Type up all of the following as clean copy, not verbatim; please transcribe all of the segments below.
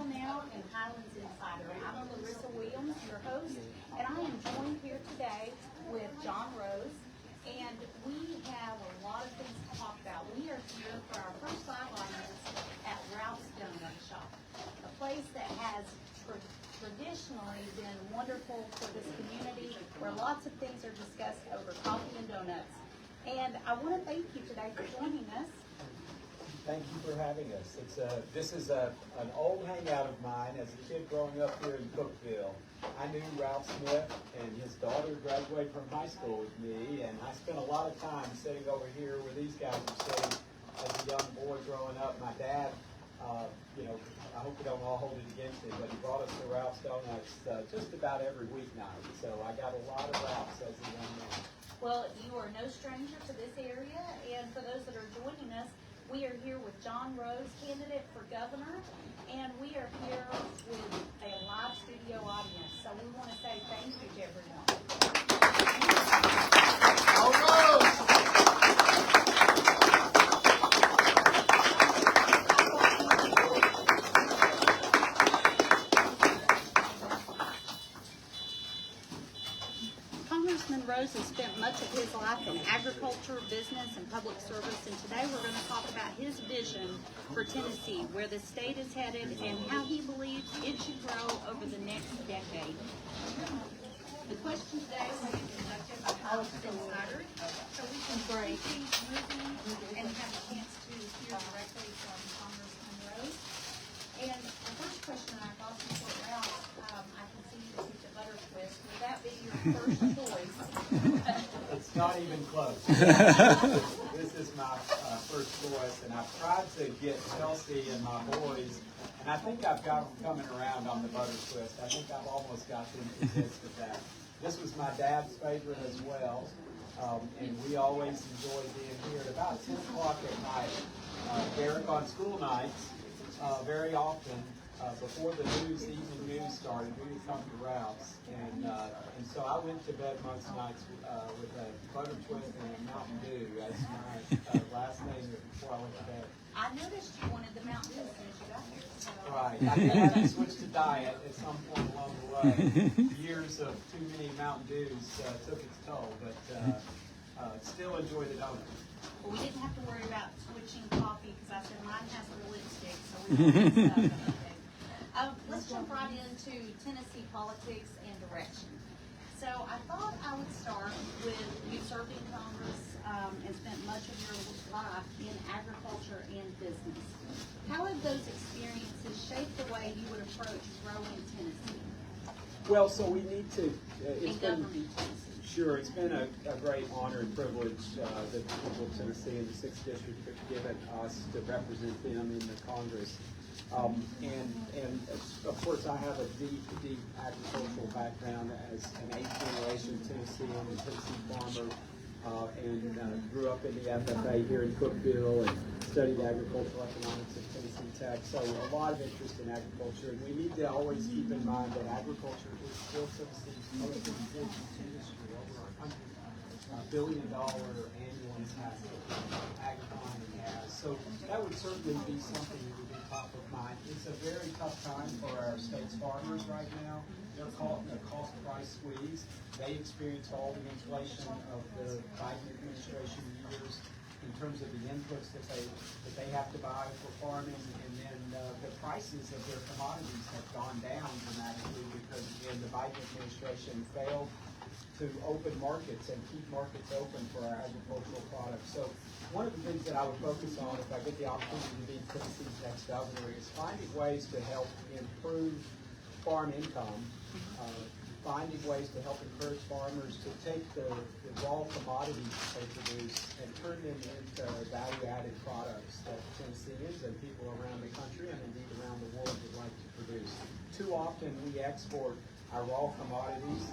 are now in Highlands Insider. I'm Larissa Williams, your host, and I am joined here today with John Rose, and we have a lot of things to talk about. We are here for our first live audience at Ralph's Donut Shop, a place that has traditionally been wonderful for this community, where lots of things are discussed over coffee and donuts. And I want to thank you today for joining us. Thank you for having us. This is an old hangout of mine as a kid growing up here in Cookeville. I knew Ralph Smith, and his daughter graduated from high school with me, and I spent a lot of time sitting over here where these guys are sitting as a young boy growing up. My dad, I hope you don't all hold it against me, but he brought us to Ralph's Donuts just about every weeknight. So I got a lot of Ralph's as a young man. Well, you are no stranger to this area, and for those that are joining us, we are here with John Rose, candidate for governor, and we are here with a live studio audience. So we want to say thank you to everyone. Congressman Rose has spent much of his life in agriculture, business, and public service, and today we're going to talk about his vision for Tennessee, where the state is headed, and how he believes it should grow over the next decade. The question today will be conducted by Highlands Insider, so we can keep things moving and have a chance to hear directly from Congressman Rose. And the first question I thought before Ralph, I can see you picked a butter twist. Would that be your first choice? It's not even close. This is my first choice, and I've tried to get Chelsea and my boys, and I think I've got them coming around on the butter twist. I think I've almost got them convinced of that. This was my dad's favorite as well, and we always enjoyed being here at about 10 o'clock at night. Derek, on school nights, very often, before the evening news started, we would come to Ralph's, and so I went to bed most nights with a butter twist and a Mountain Dew as my last thing before I went to bed. I noticed you wanted the Mountain Dew as soon as you got here. So. Right. I did have to switch to diet at some point along the way. Years of too many Mountain Dews took its toll, but still enjoy the donut. Well, we didn't have to worry about switching coffee because I said mine has the lipstick, so we don't get stuff. Let's jump right into Tennessee politics and direction. So I thought I would start with you served in Congress and spent much of your life in agriculture and business. How have those experiences shaped the way you would approach growing Tennessee? Well, so we need to. And governing Tennessee. Sure, it's been a great honor and privilege that the people of Tennessee and the 6th District have given us to represent them in the Congress. And of course, I have a deep agricultural background as an 8th-generation Tennessean and Tennessee farmer, and grew up in the FFA here in Cookeville and studied agricultural economics at Tennessee Tech. So a lot of interest in agriculture, and we need to always keep in mind that agriculture is still Tennessee's most important industry. Over $100 billion annual impact agri-farming has. So that would certainly be something that would be top of mind. It's a very tough time for our state's farmers right now. They're caught in a cost price squeeze. They experienced all the inflation of the Biden administration years in terms of the inputs that they have to buy for farming, and then the prices of their commodities have gone down dramatically because, again, the Biden administration failed to open markets and keep markets open for our agricultural products. So one of the things that I would focus on if I get the opportunity to be Tennessee's next governor is finding ways to help improve farm income, finding ways to help encourage farmers to take the raw commodities they produce and turn them into value-added products that Tennesseans and people around the country and indeed around the world would like to produce. Too often we export our raw commodities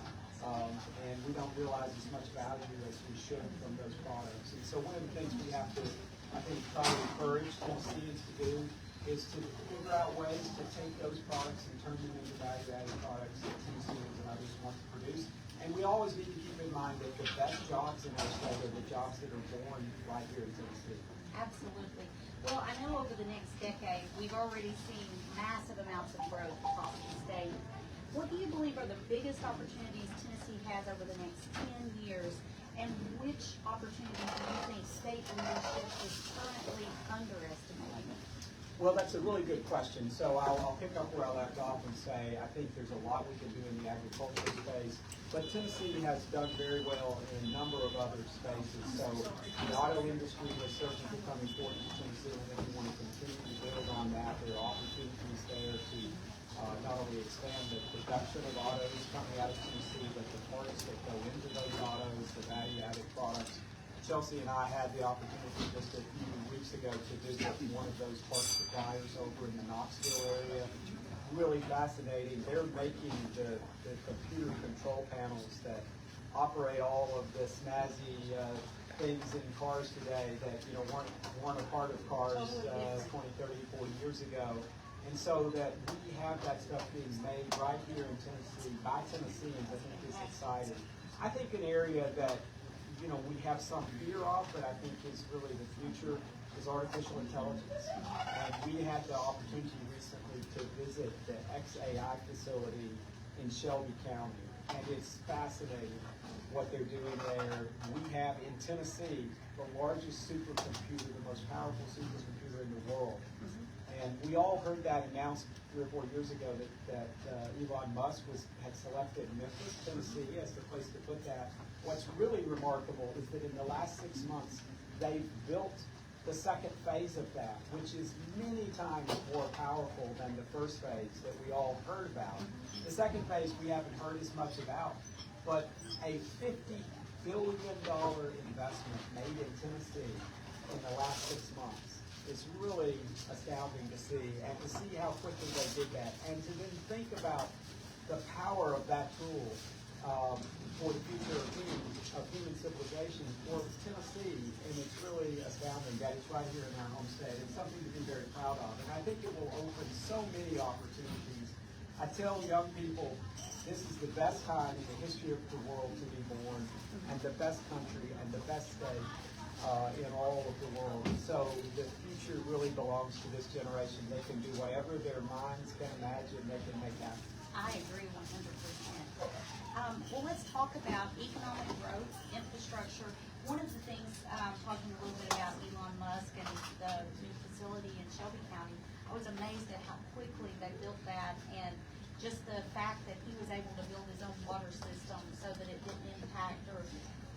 and we don't realize as much value as we should from those products. And so one of the things we have to, I think, try to encourage Tennesseans to do is to figure out ways to take those products and turn them into value-added products that Tennesseans and others want to produce. And we always need to keep in mind that the best jobs in our state are the jobs that are born right here in Tennessee. Absolutely. Well, I know over the next decade, we've already seen massive amounts of growth across the state. What do you believe are the biggest opportunities Tennessee has over the next 10 years? And which opportunities do you think state leadership is currently underestimating? Well, that's a really good question. So I'll pick up where I left off and say I think there's a lot we can do in the agricultural space, but Tennessee has done very well in a number of other spaces. So the auto industry has certainly become important to Tennessee, and if we want to continue to build on that, there are opportunities there to not only expand the production of autos coming out of Tennessee, but the parts that go into those autos, the value-added products. Chelsea and I had the opportunity just a few weeks ago to visit one of those parts suppliers over in the Knoxville area. Really fascinating. They're making the computer control panels that operate all of the snazzy things in cars today that weren't a part of cars 20, 30, 40 years ago. And so that we have that stuff being made right here in Tennessee by Tennesseans, I think is exciting. I think an area that we have some fear of, but I think is really the future, is artificial intelligence. And we had the opportunity recently to visit the XAI facility in Shelby County, and it's fascinating what they're doing there. We have in Tennessee the largest supercomputer, the most powerful supercomputer in the world. And we all heard that announced 3 or 4 years ago that Elon Musk had selected Memphis, Tennessee as the place to put that. What's really remarkable is that in the last 6 months, they've built the second phase of that, which is many times more powerful than the first phase that we all heard about. The second phase we haven't heard as much about, but a $50 billion investment made in Tennessee in the last 6 months. It's really astounding to see, and to see how quickly they did that, and to then think about the power of that tool for the future of human civilization for Tennessee, and it's really astounding that it's right here in our home state. It's something to be very proud of, and I think it will open so many opportunities. I tell young people, this is the best time in the history of the world to be born, and the best country and the best state in all of the world. So the future really belongs to this generation. They can do whatever their minds can imagine, they can make happen. I agree 100%. Well, let's talk about economic growth, infrastructure. One of the things, talking a little bit about Elon Musk and the new facility in Shelby County, I was amazed at how quickly they built that, and just the fact that he was able to build his own water system so that it didn't impact or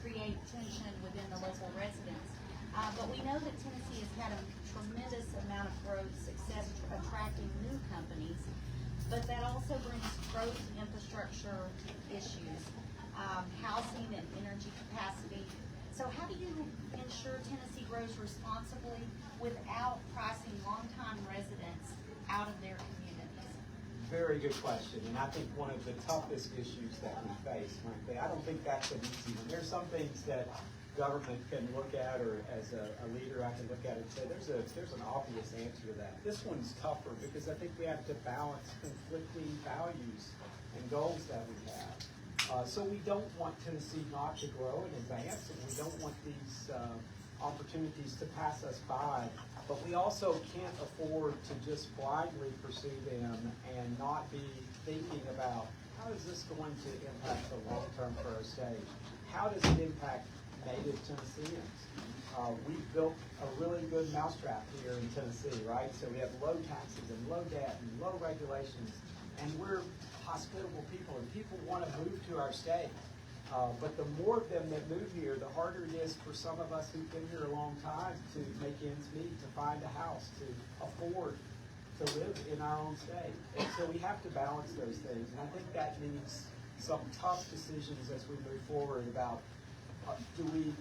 create tension within the local residents. But we know that Tennessee has had a tremendous amount of growth, success attracting new companies, but that also brings growth infrastructure issues, housing and energy capacity. So how do you ensure Tennessee grows responsibly without pricing longtime residents out of their communities? Very good question, and I think one of the toughest issues that we face, frankly. I don't think that's an easy one. There's some things that government can look at, or as a leader I can look at and say, there's an obvious answer to that. This one's tougher because I think we have to balance conflicting values and goals that we have. So we don't want Tennessee not to grow and advance, and we don't want these opportunities to pass us by, but we also can't afford to just blindly pursue them and not be thinking about how is this going to impact the long term for our state? How does it impact native Tennesseans? We've built a really good mousetrap here in Tennessee, right? So we have low taxes and low debt and low regulations, and we're hospitable people, and people want to move to our state. But the more of them that move here, the harder it is for some of us who've been here a long time to make ends meet, to find a house, to afford to live in our own state. And so we have to balance those things, and I think that means some tough decisions as we move forward about do we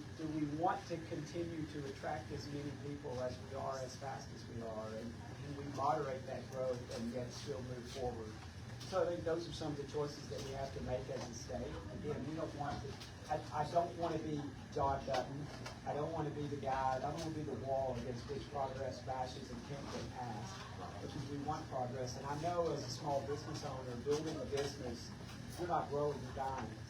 want to continue to attract as many people as we are, as fast as we are, and can we moderate that growth and yet still move forward? So I think those are some of the choices that we have to make as a state. Again, we don't want to, I don't want to be John Dutton. I don't want to be the guy, I don't want to be the wall against which progress bashes and can't get past, because we want progress. And I know as a small business owner, building a business, we're not growing dimes.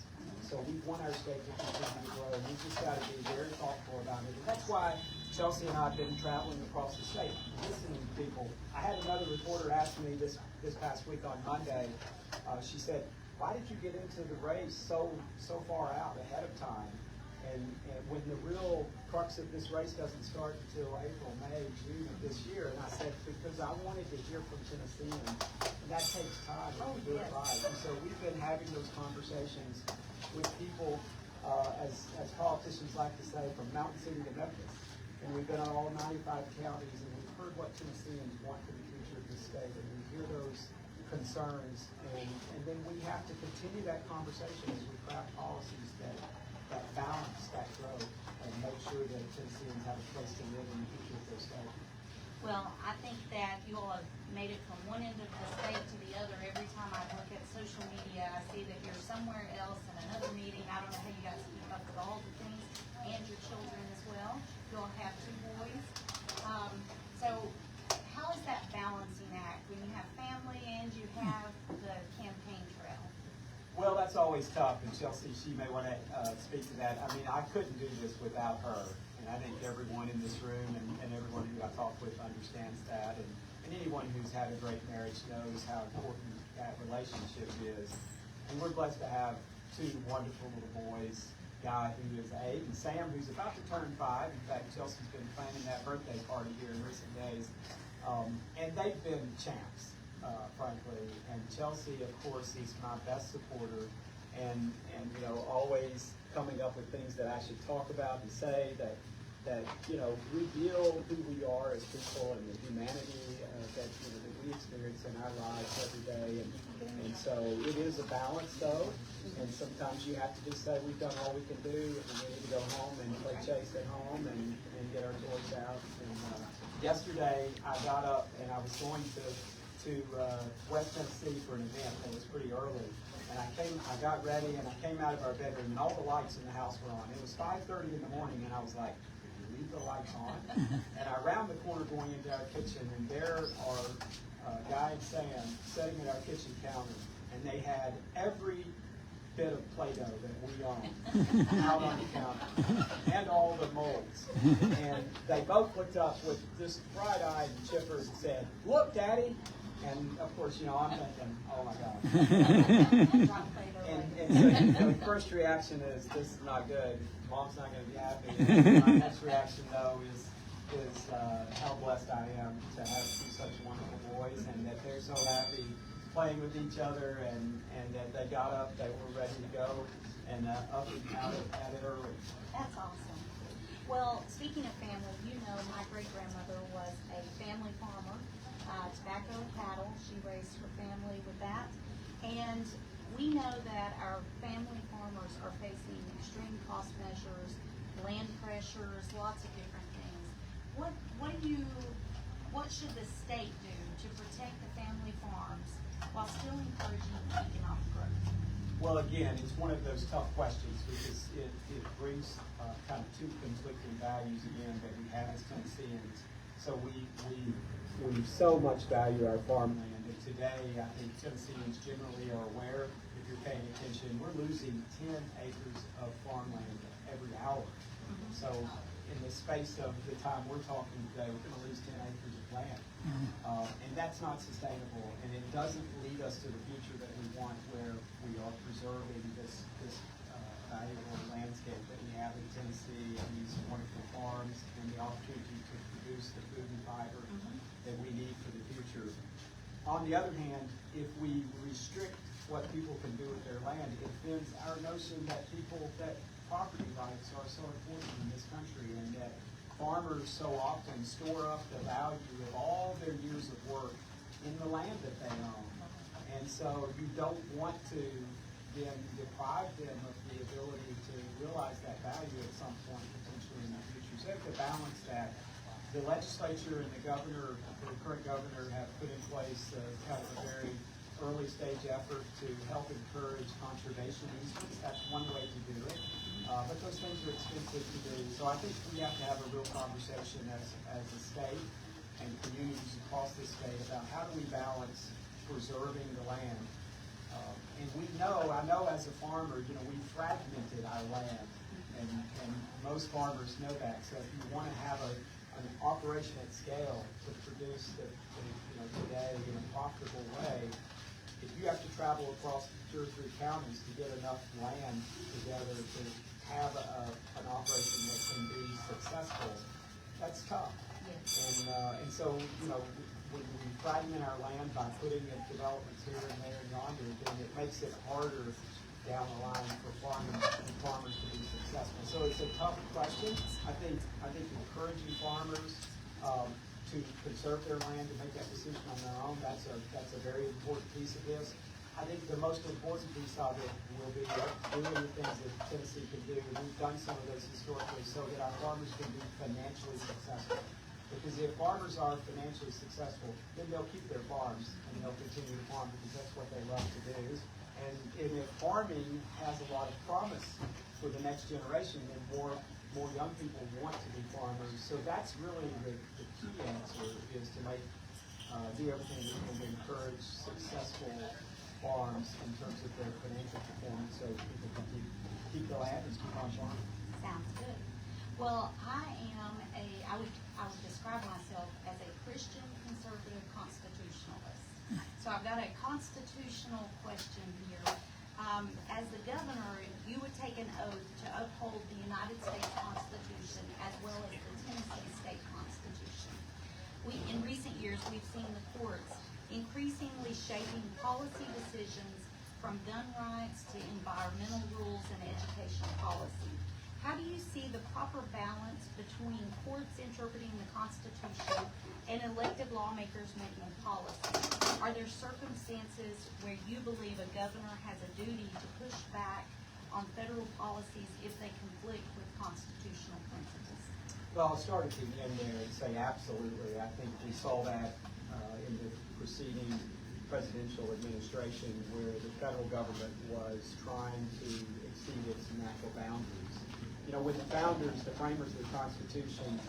So we want our state to continue to grow, and we just got to be very thoughtful about it. And that's why Chelsea and I have been traveling across the state, listening people. I had another reporter ask me this past week on Monday. She said, "Why did you get into the race so far out ahead of time? And when the real crux of this race doesn't start until April, May, June of this year." And I said, because I wanted to hear from Tennesseans, and that takes time to do it right. And so we've been having those conversations with people, as politicians like to say, from Mountain City to Memphis. And we've been on all 95 counties, and we've heard what Tennesseans want for the future of this state, and we hear those concerns, and then we have to continue that conversation as we craft policies that balance that growth and make sure that Tennesseans have a place to live in the future of their state. Well, I think that you all have made it from one end of the state to the other. Every time I look at social media, I see that you're somewhere else in another meeting. I don't know how you guys keep up with all the things, and your children as well. You all have 2 boys. So how is that balancing act when you have family and you have the campaign trail? Well, that's always tough, and Chelsea, she may want to speak to that. I mean, I couldn't do this without her, and I think everyone in this room and everyone who I talk with understands that, and anyone who's had a great marriage knows how important that relationship is. And we're blessed to have 2 wonderful little boys, Guy, who is 8, and Sam, who's about to turn 5. In fact, Chelsea's been planning that birthday party here in recent days, and they've been champs. Frankly, and Chelsea, of course, is my best supporter, and you know, always coming up with things that I should talk about and say that you know, reveal who we are as people and the humanity that we experience in our lives every day, and so it is a balance though, and sometimes you have to just say we've done all we can do, and we need to go home and play chase at home and get our toys out. And yesterday I got up and I was going to West Tennessee for an event that was pretty early, and I got ready and I came out of our bedroom and all the lights in the house were on. It was 5:30 in the morning and I was like, "Did we leave the lights on?" And I round the corner going into our kitchen, and there are Guy and Sam sitting at our kitchen counter, and they had every bit of Play-Doh that we own out on the counter, and all the molds. And they both looked up with just bright-eyed and chipper and said, "Look, Daddy." And of course, you know, I'm thinking, "Oh my God." And so, you know, the first reaction is, "This is not good. Mom's not going to be happy." And my next reaction, though, is how blessed I am to have 2 such wonderful boys, and that they're so happy playing with each other, and that they got up, they were ready to go, and up and out at it early. That's awesome. Well, speaking of family, you know, my great-grandmother was a family farmer, tobacco and cattle. She raised her family with that. And we know that our family farmers are facing extreme cost measures, land pressures, lots of different things. What should the state do to protect the family farms while still encouraging economic growth? Well, again, it's one of those tough questions because it brings kind of 2 conflicting values again that we have as Tennesseans. So we so much value our farmland, and today I think Tennesseans generally are aware, if you're paying attention, we're losing 10 acres of farmland every hour. So in the space of the time we're talking today, we're going to lose 10 acres of land. And that's not sustainable, and it doesn't lead us to the future that we want, where we are preserving this valuable landscape that we have in Tennessee, and these wonderful farms, and the opportunity to produce the food and fiber that we need for the future. On the other hand, if we restrict what people can do with their land, it offends our notion that property rights are so important in this country, and that farmers so often store up the value of all their years of work in the land that they own. And so you don't want to then deprive them of the ability to realize that value at some point potentially in the future. So you have to balance that. The legislature and the governor, the current governor, have put in place kind of a very early stage effort to help encourage conservation easements. That's one way to do it. But those things are expensive to do. So I think we have to have a real conversation as a state and communities across the state about how do we balance preserving the land. And I know as a farmer, you know, we fragmented our land, and most farmers know that. So if you want to have an operation at scale to produce the predictable way. If you have to travel across 2 or 3 counties to get enough land together to have an operation that can be successful, that's tough. Yes. And so, when we fragment our land by putting in developments here and there and yonder, then it makes it harder down the line for farmers to be successful. So it's a tough question. I think encouraging farmers to conserve their land, to make that decision on their own, that's a very important piece of this. I think the most important piece of it will be doing the things that Tennessee can do. We've done some of those historically so that our farmers can be financially successful. Because if farmers are financially successful, then they'll keep their farms and they'll continue to farm because that's what they love to do. And if farming has a lot of promise for the next generation, then more young people want to be farmers. So that's really the key answer, is to do everything we can to encourage successful farms in terms of their financial performance, so people can keep the land and keep on farming. Sounds good. Well, I would describe myself as a Christian conservative constitutionalist. So I've got a constitutional question here. As the governor, you would take an oath to uphold the United States Constitution as well as the Tennessee State Constitution. In recent years, we've seen the courts increasingly shaping policy decisions from gun rights to environmental rules and educational policy. How do you see the proper balance between courts interpreting the Constitution and elected lawmakers making policy? Are there circumstances where you believe a governor has a duty to push back on federal policies if they conflict with constitutional principles? Well, I'll start at the end there and say absolutely. I think we saw that in the preceding presidential administration, where the federal government was trying to exceed its natural boundaries. When the founders, the framers of the Constitution,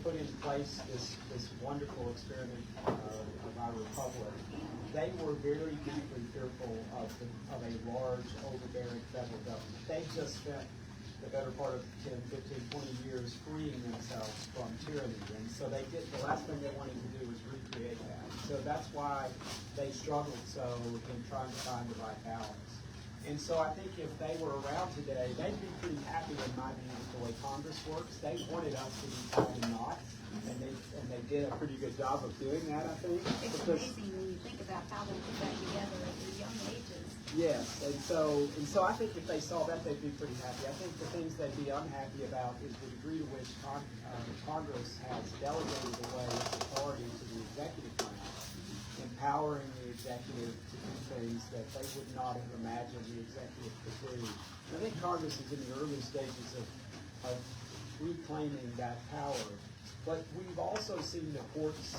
put in place this wonderful experiment of our republic, they were very deeply fearful of a large, overbearing federal government. They just spent the better part of 10, 15, 20 years freeing themselves from tyranny. And so the last thing they wanted to do was recreate that. So that's why they struggled so in trying to find the right balance. And so I think if they were around today, they'd be pretty happy, in my view, with the way Congress works. They wanted us to be tied in knots, and they did a pretty good job of doing that, I think. It's amazing when you think about how they put that together at their young ages. Yes, and so I think if they saw that, they'd be pretty happy. I think the things they'd be unhappy about is the degree to which Congress has delegated away its authority to the executive branch, empowering the executive to do things that they would not have imagined the executive could do. And I think Congress is in the early stages of reclaiming that power. But we've also seen the courts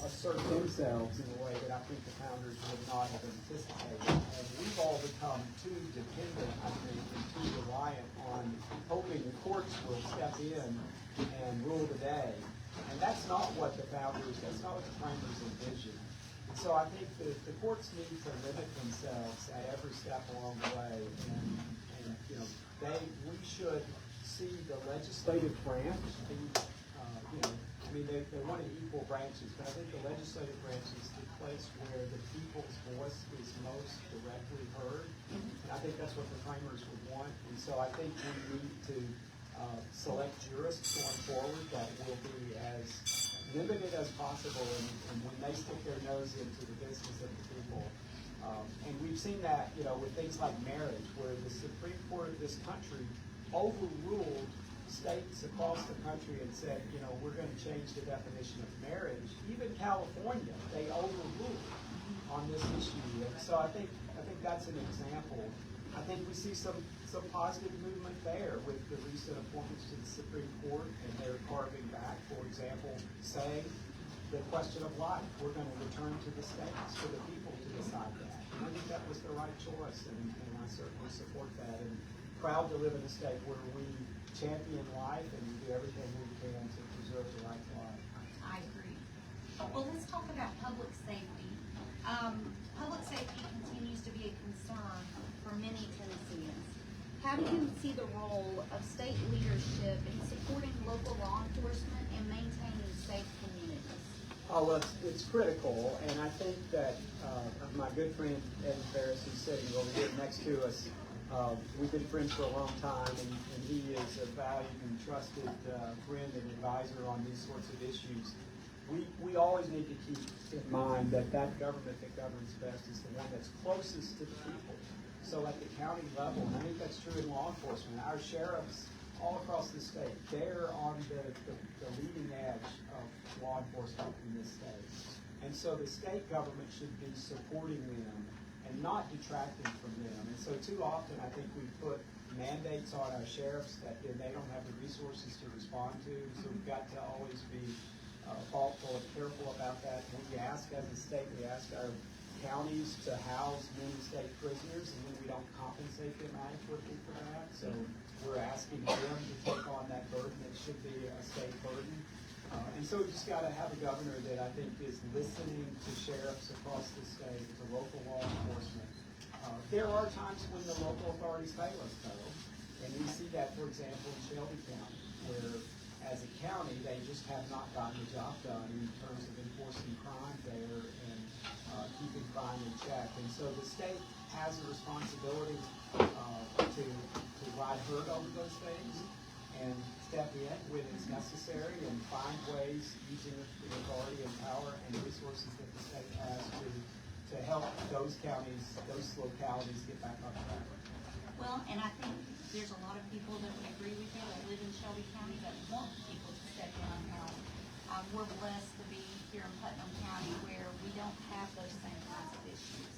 assert themselves in a way that I think the founders would not have anticipated. And we've all become too dependent, I think, and too reliant on hoping the courts will step in and rule the day. And that's not what the framers envisioned. So I think the courts need to limit themselves at every step along the way. And we should see the legislative branch be, they wanted equal branches, but I think the legislative branch is the place where the people's voice is most directly heard. And I think that's what the framers would want. And so I think we need to select jurists going forward that will be as limited as possible, and when they stick their nose into the business of the people. And we've seen that, with things like marriage, where the Supreme Court of this country overruled states across the country and said, we're going to change the definition of marriage. Even California, they overruled on this issue. And so I think that's an example. I think we see some positive movement there with the recent appointments to the Supreme Court, and they're carving back, for example, saying the question of life, we're going to return to the states for the people to decide that. And I think that was the right choice, and I certainly support that. And proud to live in a state where we champion life and do everything we can to preserve the right to life. I agree. Well, let's talk about public safety. Public safety continues to be a concern for many Tennesseans. How do you see the role of state leadership in supporting local law enforcement and maintaining safe communities? Oh, well, it's critical, and I think that my good friend Eddie Ferris, who's sitting over here next to us, we've been friends for a long time, and he is a valued and trusted friend and advisor on these sorts of issues. We always need to keep in mind that government that governs best is the one that's closest to the people. So at the county level, and I think that's true in law enforcement, our sheriffs all across the state, they're on the leading edge of law enforcement in this state. And so the state government should be supporting them and not detracting from them. And so too often I think we put mandates on our sheriffs that they don't have the resources to respond to. So we've got to always be thoughtful and careful about that. When we ask as a state, we ask our counties to house many state prisoners, and then we don't compensate them adequately for that. So we're asking them to take on that burden that should be a state burden. And so we've just got to have a governor that I think is listening to sheriffs across the state, to local law enforcement. There are times when the local authorities fail us, though, and we see that, for example, in Shelby County, where as a county, they just have not gotten the job done in terms of enforcing crime there and keeping crime in check. And so the state has a responsibility to ride herd over those things and step in when it's necessary and find ways using the authority and power and resources that the state has to help those counties, those localities get back on track. Well, and I think there's a lot of people that would agree with you that live in Shelby County that want people to step in and help. We're blessed to be here in Putnam County where we don't have those same kinds of issues.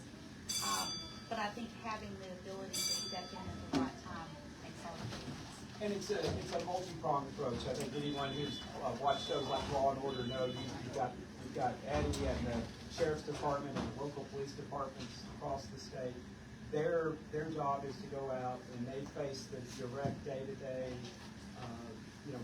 But I think having the ability to step in at the right time makes all the difference. And it's a multi-pronged approach. I think anyone who's watched shows like Law and Order knows you've got Eddie and the Sheriff's Department and the local police departments across the state. Their job is to go out and they face the direct day-to-day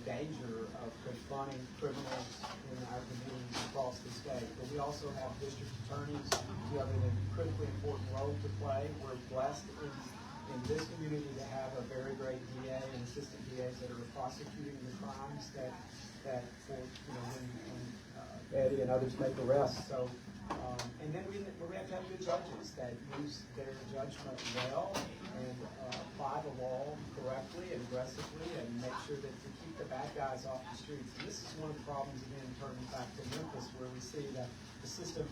danger of confronting criminals in our communities across the state. But we also have district attorneys who have a critically important role to play. We're blessed in this community to have a very great DA and assistant DAs that are prosecuting the crimes that for when Eddie and others make arrests. So and then we have to have good judges that use their judgment well and apply the law correctly and aggressively and make sure that to keep the bad guys off the streets. And this is one of the problems, again, turning back to Memphis, where we see that system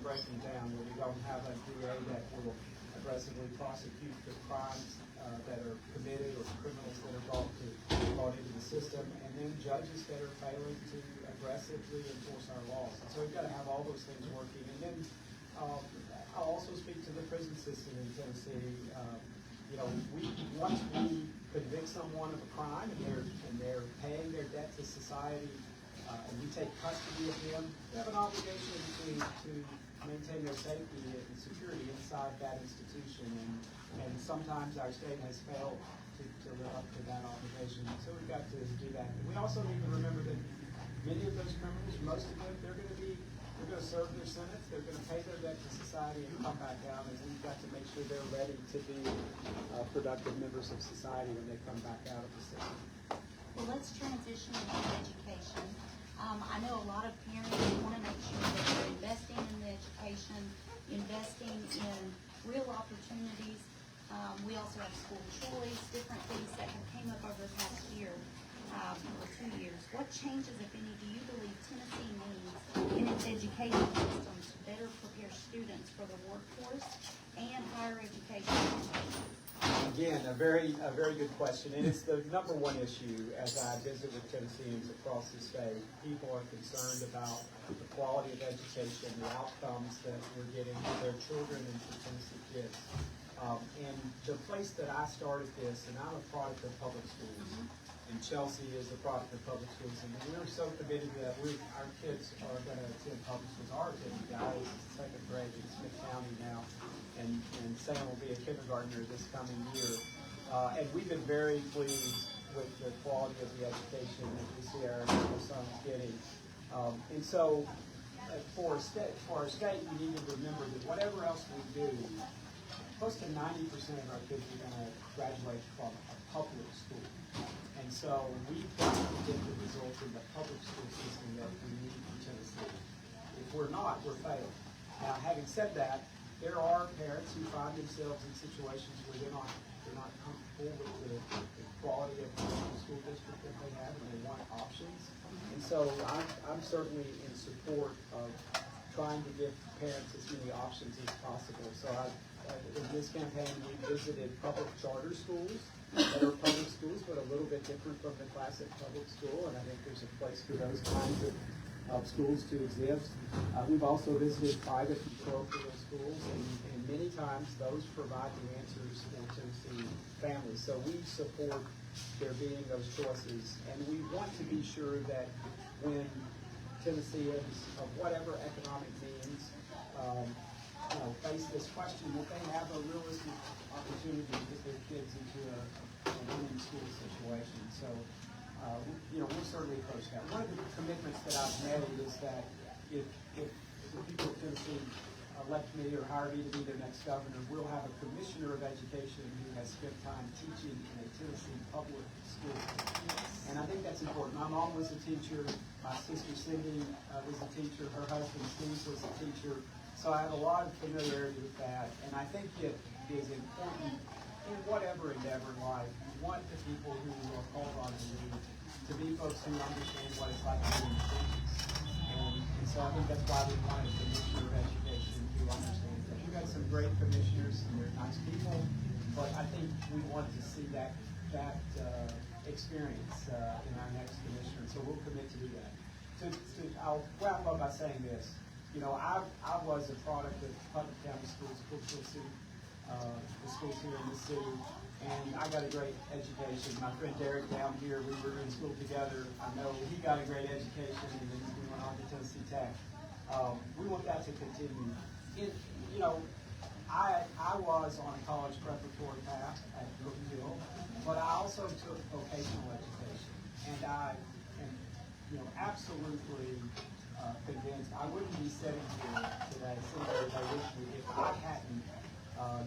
breaking down, where we don't have a DA that will aggressively prosecute the crimes that are committed or criminals that are brought into the system, and then judges that are failing to aggressively enforce our laws. And so we've got to have all those things working. And then I'll also speak to the prison system in Tennessee. Once we convict someone of a crime and they're paying their debt to society, and we take custody of them, we have an obligation to maintain their safety and security inside that institution. And sometimes our state has failed to live up to that obligation. So we've got to do that. And we also need to remember that many of those criminals, most of them, they're going to serve their sentence, they're going to pay their debt to society and come back out, and we've got to make sure they're ready to be productive members of society when they come back out of the system. Well, let's transition into education. I know a lot of parents want to make sure that they're investing in the education, investing in real opportunities. We also have school choice, different things that have came up over the past year or 2 years. What changes, if any, do you believe Tennessee needs in its education system to better prepare students for the workforce and higher education? Again, a very good question, and it's the number one issue as I visit with Tennesseans across the state. People are concerned about the quality of education, the outcomes that we're getting for their children and for Tennessee kids. And the place that I started this, and I'm a product of public schools, and Chelsea is a product of public schools, and we're so committed to that. Our kids are going to attend public schools. Our attending guy is second grade in Smith County now, and Sam will be a kindergartner this coming year. And we've been very pleased with the quality of the education that we see our sons getting. And so for our state, we need to remember that whatever else we do, close to 90% of our kids are going to graduate from a public school. And so we've got to get the results in the public school system that we need in Tennessee. If we're not, we're failing. Now, having said that, there are parents who find themselves in situations where they're not comfortable with the quality of the local school district that they have, and they want options. And so I'm certainly in support of trying to give parents as many options as possible. So in this campaign, we visited public charter schools that are public schools, but a little bit different from the classic public school, and I think there's a place for those kinds of schools to exist. We've also visited private and parochial schools, and many times those provide the answers for Tennessee families. So we support there being those choices, and we want to be sure that when Tennesseans of whatever economic means face this question, that they have a realistic opportunity to get their kids into a winning school situation. So, we'll certainly approach that. One of the commitments that I've made is that if the people of Tennessee elect me or hire me to be their next governor, we'll have a commissioner of education who has spent time teaching in a Tennessee public school. And I think that's important. My mom was a teacher. My sister Cindy was a teacher. Her husband Steve was a teacher. So I have a lot of familiarity with that. And I think it is important in whatever endeavor in life. You want the people who are called on to lead to be folks who understand what it's like to be in the trenches. And so I think that's why we want a commissioner of education who understands that. We've got some great commissioners and they're nice people, but I think we want to see that experience in our next commissioner. So we'll commit to do that. I'll wrap up by saying this. I was a product of Putnam County Schools, Cookeville City, the schools here in the city, and I got a great education. My friend Derek down here, we were in school together. I know he got a great education, and then we went on to Tennessee Tech. We want that to continue. I was on a college preparatory path at Cookeville, but I also took vocational education, and I am, absolutely convinced I wouldn't be sitting here today if I hadn't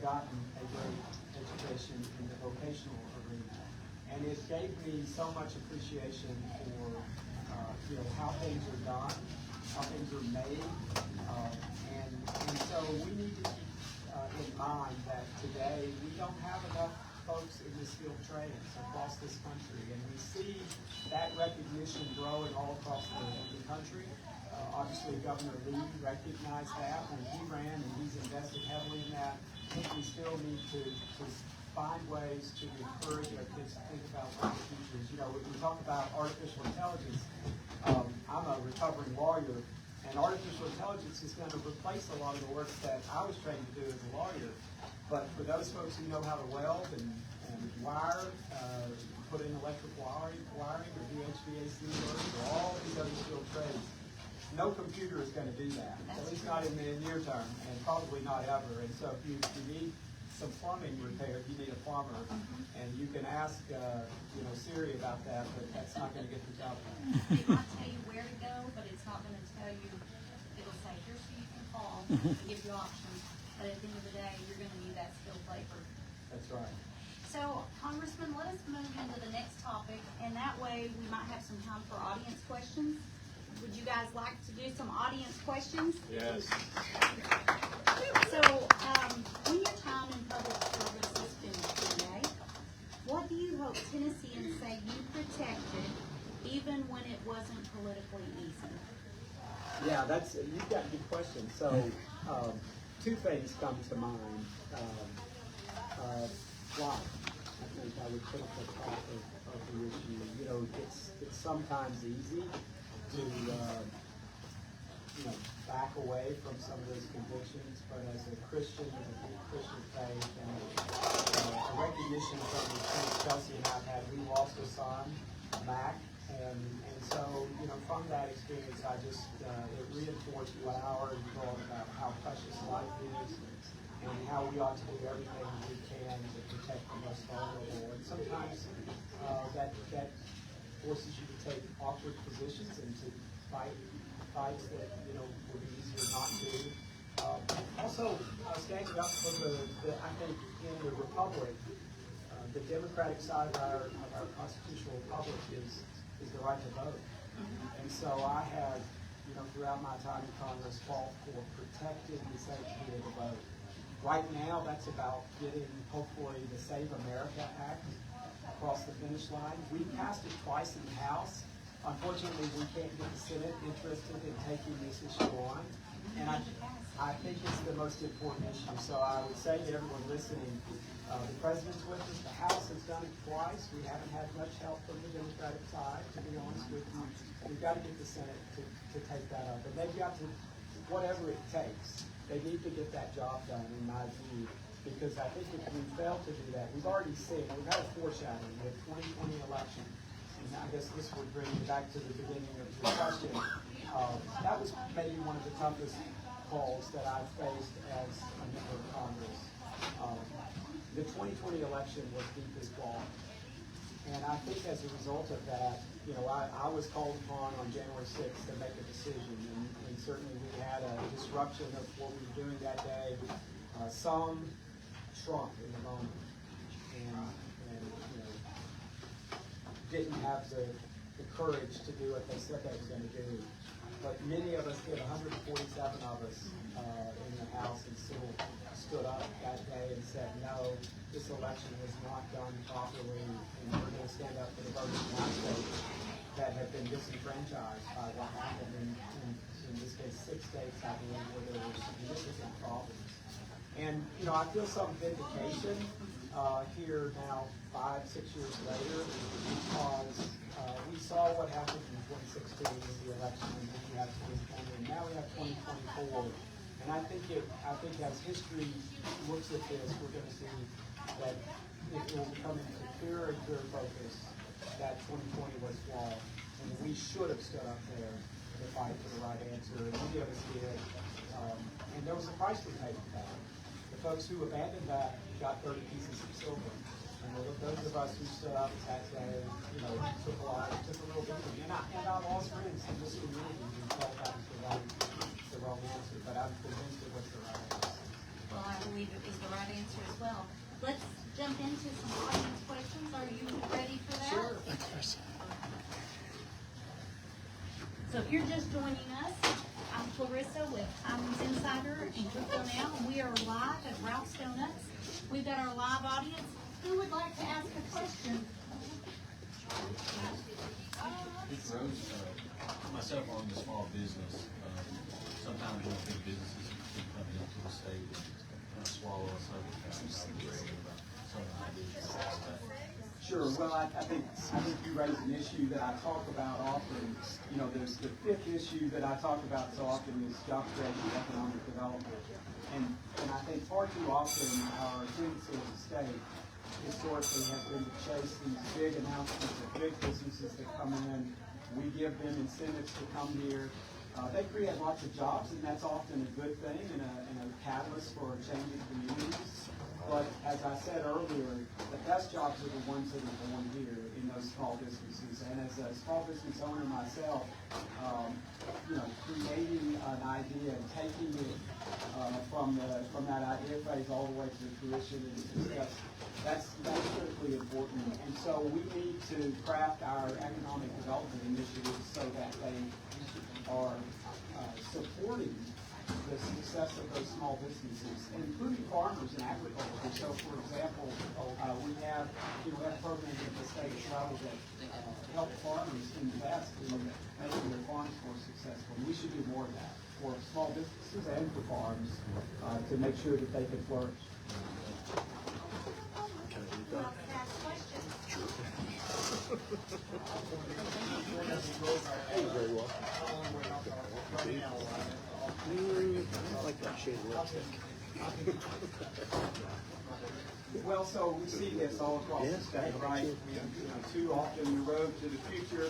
gotten a great education in the vocational arena. And it gave me so much appreciation for how things are done, how things are made, and so we need to keep in mind that today we don't have enough folks in the skilled trades across this country, and we see that recognition growing all across the country. Obviously, Governor Lee recognized that when he ran, and he's invested heavily in that. I think we still need to find ways to encourage our kids to think about what the future is. We talk about artificial intelligence. I'm a recovering lawyer, and artificial intelligence is going to replace a lot of the work that I was trained to do as a lawyer. But for those folks who know how to weld and wire, put in electrical wiring or do HVAC work or all these other skilled trades, no computer is going to do that, at least not in the near term, and probably not ever. And so if you need some plumbing repaired, you need a plumber, and you can ask Siri about that, but that's not going to get the job done. It might tell you where to go, but it's not going to tell you. It'll say, here's who you can call, and give you options. But at the end of the day, you're going to need that skilled labor. That's right. So, Congressman, let us move into the next topic, and that way we might have some time for audience questions. Would you guys like to do some audience questions? Yes. So, when your time in public service is finished today, what do you hope Tennesseans say you protected, even when it wasn't politically easy? Yeah, you've got a good question. So, two things come to mind. Why? I think I would put at the top of the issue. It's sometimes easy to back away from some of those convictions, but as a Christian, as a Christian faith, and a recognition from the friends Chelsea and I've had, we lost a son, Mac, and so from that experience, I just it reinforced what I already thought about how precious life is, and how we ought to do everything we can to protect the most vulnerable. And sometimes that forces you to take awkward positions and to fights that would be easier not to. Also, standing up for I think in the republic, the democratic side of our constitutional republic is the right to vote. And so I have throughout my time in Congress, fought for protecting the safety of the vote. Right now, that's about getting, hopefully, the Save America Act across the finish line. We passed it twice in the House. Unfortunately, we can't get the Senate interested in taking this issue on. And I think it's the most important issue. So I would say to everyone listening, the President's with us. The House has done it twice. We haven't had much help from the Democratic side, to be honest with you. We've got to get the Senate to take that up. And they've got to, whatever it takes, they need to get that job done, in my view, because I think if we fail to do that, we've already seen, we've had a foreshadowing with 2020 election, and I guess this would bring me back to the beginning of your question. That was maybe one of the toughest calls that I've faced as a member of Congress. The 2020 election was deeply flawed, and I think as a result of that, I was called upon on January 6th to make a decision, and certainly we had a disruption of what we were doing that day. Some shrunk in the moment, and didn't have the courage to do what they said they were going to do. But many of us did, 147 of us in the House and Senate stood up that day and said, no, this election was not done properly, and we're going to stand up for the voters in our state that have been disenfranchised by what happened in this case 6 states, I believe, where there were significant problems. And I feel some vindication here now 5, 6 years later, because we saw what happened in 2016 with the election, and then we have 2020, and now we have 2024. And I think as history looks at this, we're going to see that it will become into clearer and clearer focus that 2020 was flawed, and we should have stood up there to fight for the right answer, and many of us did. And there was a price to pay for that. The folks who abandoned that got 30 pieces of silver. And those of us who stood up that day, took a little beating. And I lost friends in this community who felt that was the wrong answer, but I'm convinced it was the right answer. Well, I believe it was the right answer as well. Let's jump into some audience questions. Are you ready for that? Sure. So if you're just joining us, I'm Clarissa with Highlands Insider in Cookeville now, and we are live at Ralph's Donuts. We've got our live audience. Who would like to ask a question? Mr. Rose, myself own a small business. Sometimes big businesses keep coming into the state and kind of swallow us up. Some ideas. Sure. Well, I think you raised an issue that I talk about often. There's the fifth issue that I talk about so often is job creation, economic development. And I think far too often our tendency as a state historically has been to chase these big announcements of big businesses that come in. We give them incentives to come here. They create lots of jobs, and that's often a good thing and a catalyst for changing communities. But as I said earlier, the best jobs are the ones that are born here in those small businesses. And as a small business owner myself, creating an idea and taking it from that idea phase all the way to fruition and success, that's critically important. And so we need to craft our economic development initiatives so that they are supporting the success of those small businesses, including farmers and agriculture. So, for example, we have programs at the state level that help farmers invest in making their farms more successful. We should do more of that for small businesses and for farms to make sure that they can flourish. Very well. I like that shade of lipstick. Well, so we see this all across the state, right? Too often the road to the future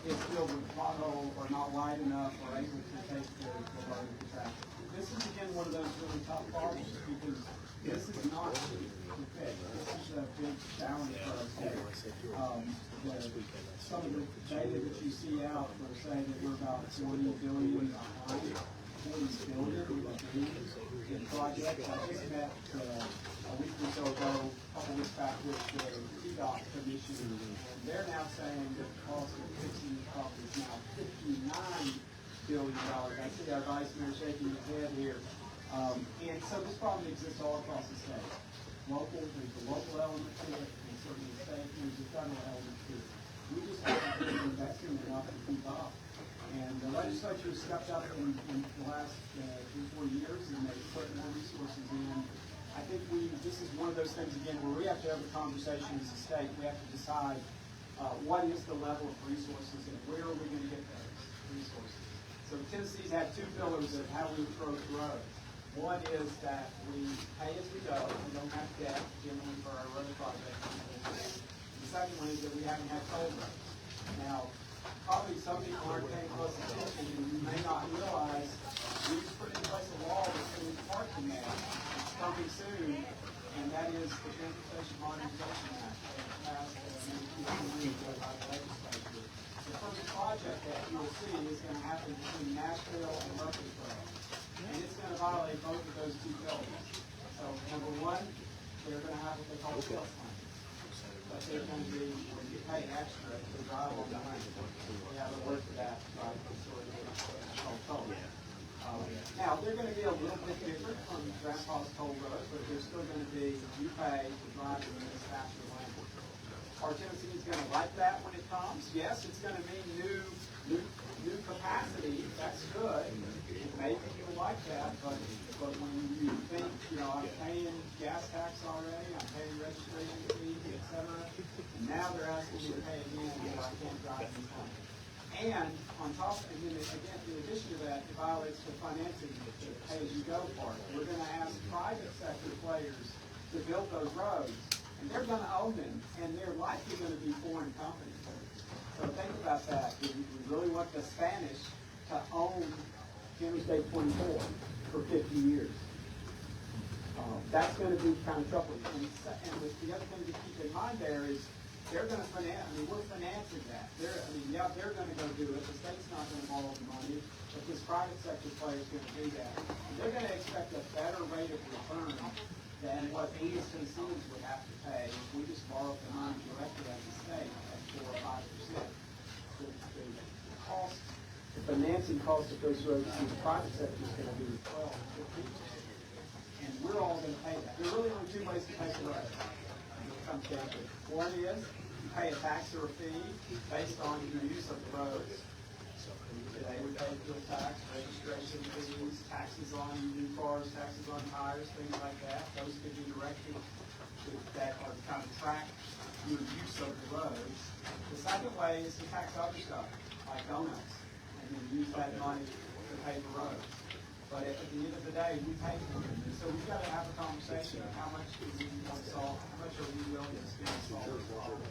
is filled with potholes or not wide enough or able to take the load of the traffic. This is again one of those really tough problems because this is not cheap to fix. This is a big challenge for our state. Some of the data that you see out will say that we're about 40 billion behind. 40 billion in projects. I just met a week or so ago, a couple weeks back with the TDOT Commission, and they're now saying that the cost of fixing the problem is now $59 billion. I see our vice mayor shaking his head here. And so this problem exists all across the state. There's the local element to it, and certainly the state, and there's the federal element to it. We just haven't been investing enough to keep up. And the legislature has stepped up in the last 3 or 4 years, and they've put more resources in. I think this is one of those things, again, where we have to have a conversation as a state. We have to decide what is the level of resources and where are we going to get those resources. So Tennessee's had 2 pillars of how we approach roads. One is that we pay as we go. We don't have debt generally for our road projects. The second one is that we haven't had toll roads. Now, probably some people aren't paying close attention, and you may not realize we just put in place a law that's going to be parking there. It's coming soon, and that is the Transportation Modernization Act that passed by the legislature. The first project that you will see is going to happen between Nashville and Murfreesboro, and it's going to violate both of those 2 pillars. So, number one, they're going to have what they call a plus lane. But they're going to be, when you pay extra to drive on the lane. We have a word for that, right? It's called toll. Now, they're going to be a little bit different from Grandpa's toll road, but they're still going to be, you pay to drive in this faster lane. Our Tennessee is going to like that when it comes. Yes, it's going to mean new capacity. That's good. Maybe you would like that, but when you think, I'm paying gas tax already, I'm paying registration fees, et cetera, and now they're asking me to pay again if I can't drive in time. And on top, and then again, in addition to that, it violates the financing, the pay-as-you-go part. We're going to ask private sector players to build those roads, and they're going to own them, and they're likely going to be foreign companies. So think about that. We really want the Spanish to own Interstate 24 for 50 years. That's going to be kind of troubling. And the other thing to keep in mind there is they're going to finance. We're financing that. They're going to go do it. The state's not going to borrow the money, but this private sector player is going to do that. And they're going to expect a better rate of return than what we as Tennesseans would have to pay if we just borrowed the money directly at the state at 4 or 5%. The cost, the financing cost of those roads to the private sector is going to be 12 or 15%. And we're all going to pay that. There are really only 2 ways to pay for roads. It comes down to it. One is you pay a tax or a fee based on your use of the roads. Today we pay fuel tax, registration fees, taxes on new cars, taxes on tires, things like that. Those could be directed that are kind of track your use of the roads. The second way is to tax other stuff, like donuts, and then use that money to pay the roads. But at the end of the day, we pay for them. And so we've got to have a conversation of how much do we want to solve, how much are we willing to spend to solve this problem.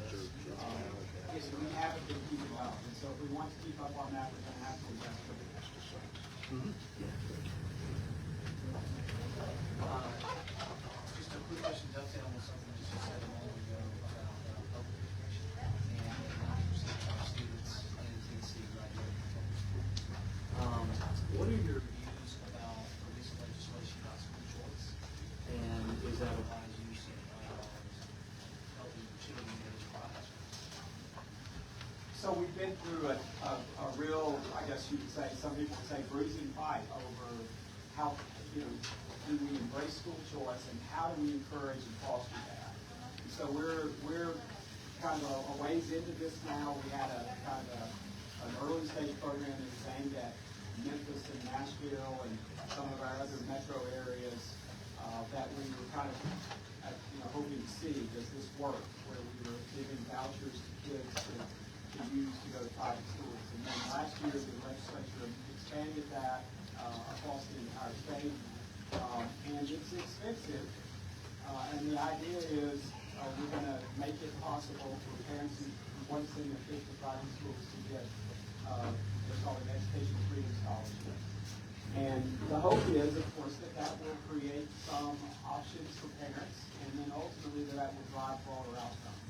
Yes, we haven't been keeping up. And so if we want to keep up on that, we're going to have to invest in it. Just a quick question, dovetail on something that you said a moment ago about public education and 90% of our students in Tennessee graduate from public school. What are your views about recent legislation about school choice? And is that a wise use of helping children get into private schools? So we've been through a real, I guess you could say, some people would say, bruising fight over how, do we embrace school choice and how do we encourage and foster that? And so we're kind of a ways into this now. We had a kind of an early stage program that was aimed at Memphis and Nashville and some of our other metro areas that we were kind of hoping to see, does this work, where we were giving vouchers to kids to use to go to private schools. And then last year, the legislature expanded that across the entire state. And it's expensive. And the idea is we're going to make it possible for parents who want to send their kids to private schools to get what's called an education freedom scholarship. And the hope is, of course, that will create some options for parents, and then ultimately that will drive broader outcomes.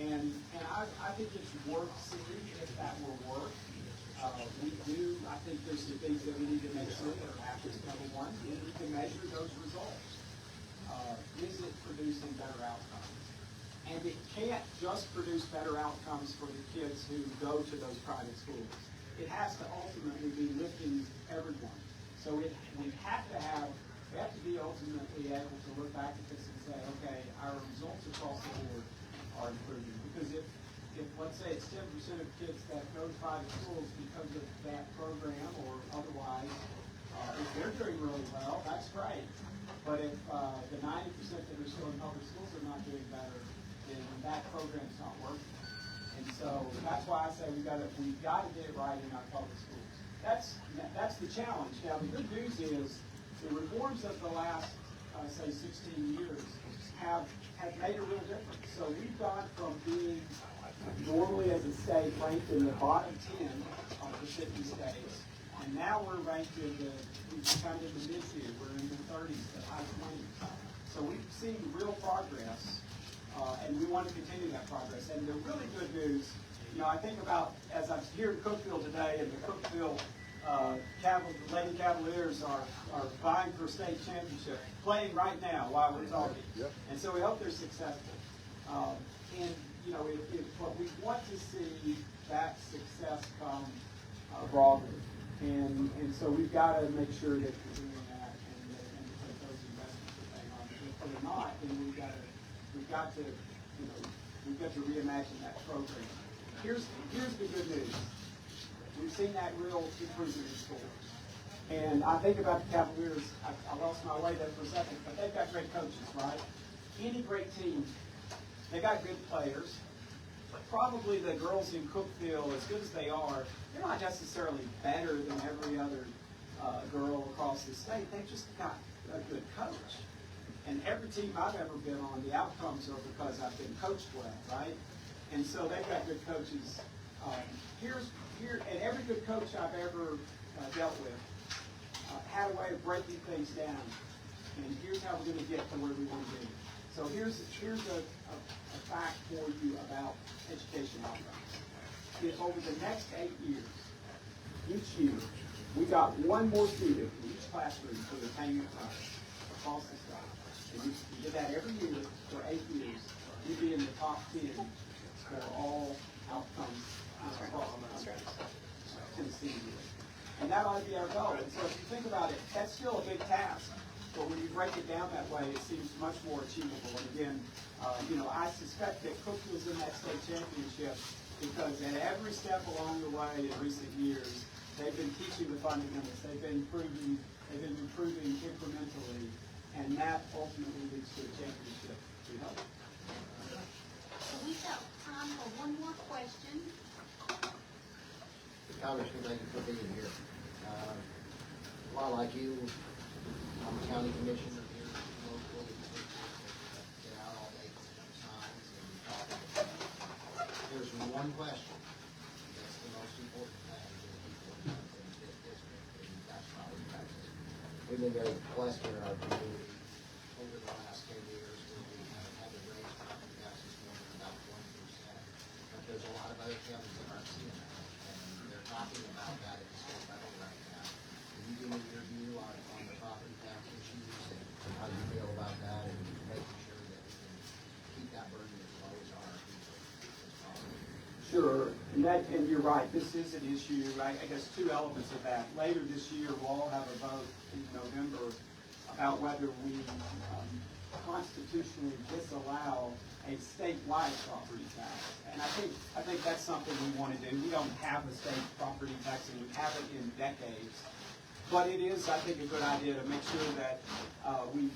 And I think it's worth seeing if that will work. I think there's some things that we need to make sure that are happening. Number one, we need to measure those results. Is it producing better outcomes? And it can't just produce better outcomes for the kids who go to those private schools. it has to ultimately be lifting everyone. So we have to be ultimately able to look back at this and say, okay, our results across the board are improving. Because if let's say it's 10% of kids that go to private schools because of that program or otherwise, if they're doing really well, that's great. But if the 90% that are still in public schools are not doing better, then that program's not working. And so that's why I say we've got to get it right in our public schools. That's the challenge. Now the good news is the reforms of the last say 16 years have made a real difference. So we've gone from being normally as a state ranked in the bottom 10 of the 50 states, and now we're ranked we've kind of in the mid-tier. We're in the 30s to high 20s. So we've seen real progress, and we want to continue that progress. And the really good news, I think about, as I'm here in Cookeville today, and the Cookeville Lady Cavaliers are vying for state championship, playing right now while we're talking. Yep. And so we hope they're successful. But we want to see that success come broadly. And so we've got to make sure that we're doing that and that those investments are paying off. If they're not, then we've got to reimagine that program. Here's the good news. We've seen that real improvement in schools. And I think about the Cavaliers, I lost my way there for a second, but they've got great coaches, right? Any great team, they got good players. But probably the girls in Cookeville, as good as they are, they're not necessarily better than every other girl across the state. They've just got a good coach. And every team I've ever been on, the outcomes are because I've been coached well, right? And so they've got good coaches. And every good coach I've ever dealt with had a way of breaking things down. And here's how we're going to get to where we want to be. So here's a fact for you about education outcomes. If over the next 8 years, each year, we got one more student in each classroom for the attainment time across the state, and you did that every year for 8 years, you'd be in the top 10 for all outcomes across Tennessee. And that ought to be our goal. And so if you think about it, that's still a big task. But when you break it down that way, it seems much more achievable. And again, I suspect that Cook was in that state championship because at every step along the way in recent years, they've been teaching the fundamentals. They've been improving incrementally, and that ultimately leads to a championship. We hope. So we've got time for one more question. Congressman, thank you for being here. A lot like you, I'm a county commissioner here locally. Get out all day sometimes and talk. There's one question that's the most important thing to the people in this district, and that's property taxes. We've been very blessed here in our community over the last 10 years where we have had to raise property taxes more than about 1%. But there's a lot of other counties that aren't seeing that. Talking about that at the state level right now. Can you give me your view on the property tax issues and how you feel about that and making sure that we can keep that burden as low as our people as possible? Sure, and you're right. This is an issue. I guess two elements of that. Later this year, we'll all have a vote in November about whether we constitutionally disallow a statewide property tax. And I think that's something we want to do. We don't have a state property tax, and we haven't in decades. But it is, I think, a good idea to make sure that we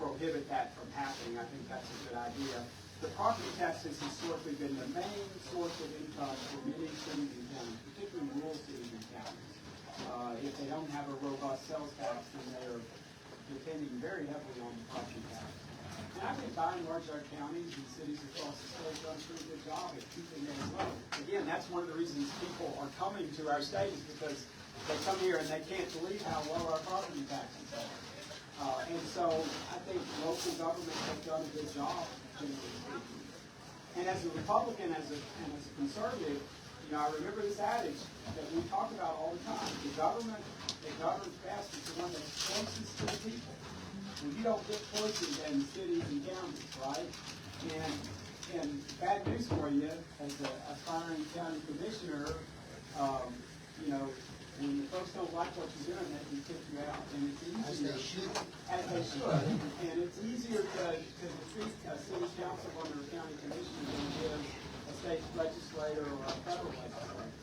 prohibit that from happening. I think that's a good idea. The property tax has historically been the main source of income for many cities and counties, particularly rural cities and counties. If they don't have a robust sales tax, then they're depending very heavily on the property tax. And I think by and large our counties and cities across the state have done a pretty good job at keeping those low. Again, that's one of the reasons people are coming to our state is because they come here and they can't believe how low our property taxes are. And so I think local governments have done a good job. And as a Republican and as a conservative, I remember this adage that we talk about all the time. The government that governs best is the one that's closest to the people. Well, you don't get closer than cities and counties, right? And bad news for you, as an aspiring county commissioner, You know, when the folks don't like what you're doing, they can kick you out, and it's As easier. they should. As they should, and it's easier to defeat a city councilwoman or a county commissioner than it is a state legislator or a federal legislator.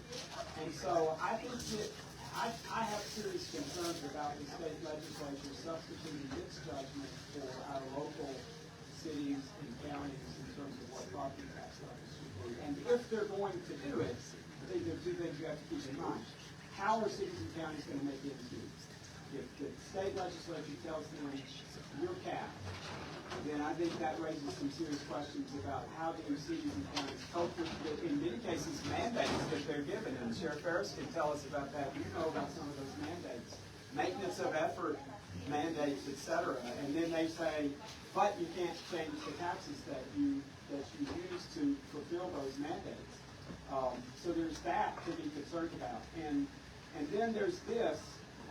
And so I think that I have serious concerns about the state legislature substituting its judgment for our local cities and counties in terms of what property tax levels should be. And if they're going to do it, I think there are two things you have to keep in mind. How are cities and counties going to make ends meet? If the state legislature tells them you're capped, then I think that raises some serious questions about how do cities and counties cope with, in many cases, mandates that they're given. And Sheriff Ferris can tell us about that. You know about some of those mandates. Maintenance of effort mandates, et cetera. And then they say, but you can't change the taxes that you use to fulfill those mandates. So there's that to be concerned about. And then there's this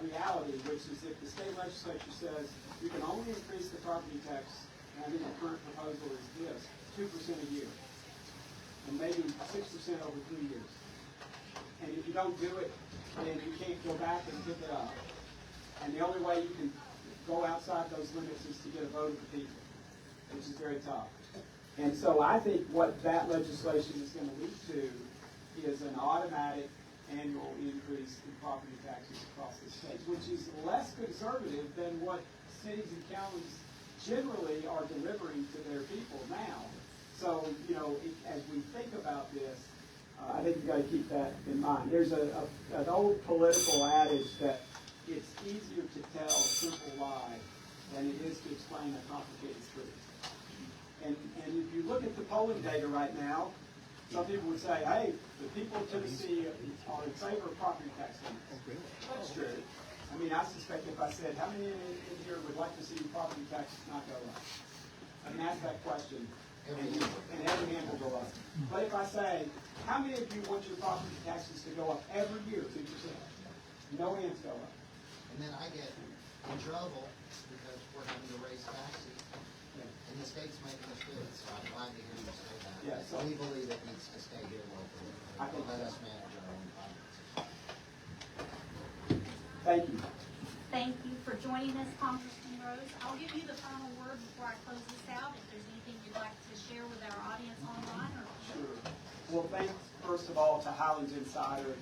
reality, which is if the state legislature says you can only increase the property tax, and I think the current proposal is this, 2% a year, and maybe 6% over 3 years. And if you don't do it, then you can't go back and pick it up. And the only way you can go outside those limits is to get a vote of the people, which is very tough. And so I think what that legislation is going to lead to is an automatic annual increase in property taxes across the state, which is less conservative than what cities and counties generally are delivering to their people now. So, you know, as we think about this, I think you've got to keep that in mind. There's an old political adage that it's easier to tell a simple lie than it is to explain a complicated truth. And if you look at the polling data right now, some people would say, hey, the people of Tennessee are in favor of property tax limits. That's true. I mean, I suspect if I said, how many in here would like to see property taxes not go up? I mean, ask that question, and every hand will go up. But if I say, how many of you want your property taxes to go up every year, 2%? No hands go up. And then I get in trouble because we're having to raise taxes. And the state's making us do it, so I'm glad to hear you say that. Yeah, so we believe it needs to stay here locally. I think Let so. us manage our own finances. Thank you. Thank you for joining us, Congressman Rose. I'll give you the final word before I close this out. If there's anything you'd like to share with our audience online or. Sure. Well, thanks, first of all, to Highlands Insider.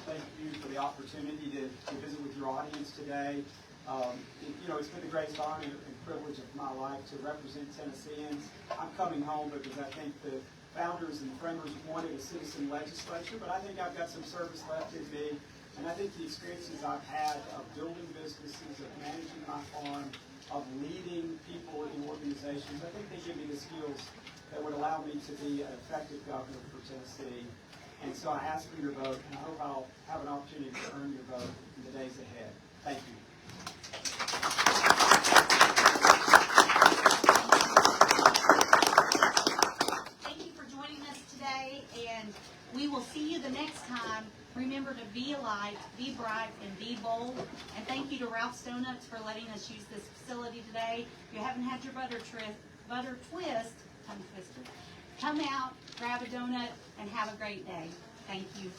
Thank you for the opportunity to visit with your audience today. You know, it's been the greatest honor and privilege of my life to represent Tennesseans. I'm coming home because I think the founders and framers wanted a citizen legislature, but I think I've got some service left in me. And I think the experiences I've had of building businesses, of managing my farm, of leading people in organizations, I think they give me the skills that would allow me to be an effective governor for Tennessee. And so I ask for your vote, and I hope I'll have an opportunity to earn your vote in the days ahead. Thank you. Thank you for joining us today, and we will see you the next time. Remember to be a light, be bright, and be bold. And thank you to Ralph's Donuts for letting us use this facility today. If you haven't had your butter twist, tongue twister, come out, grab a donut, and have a great day. Thank you.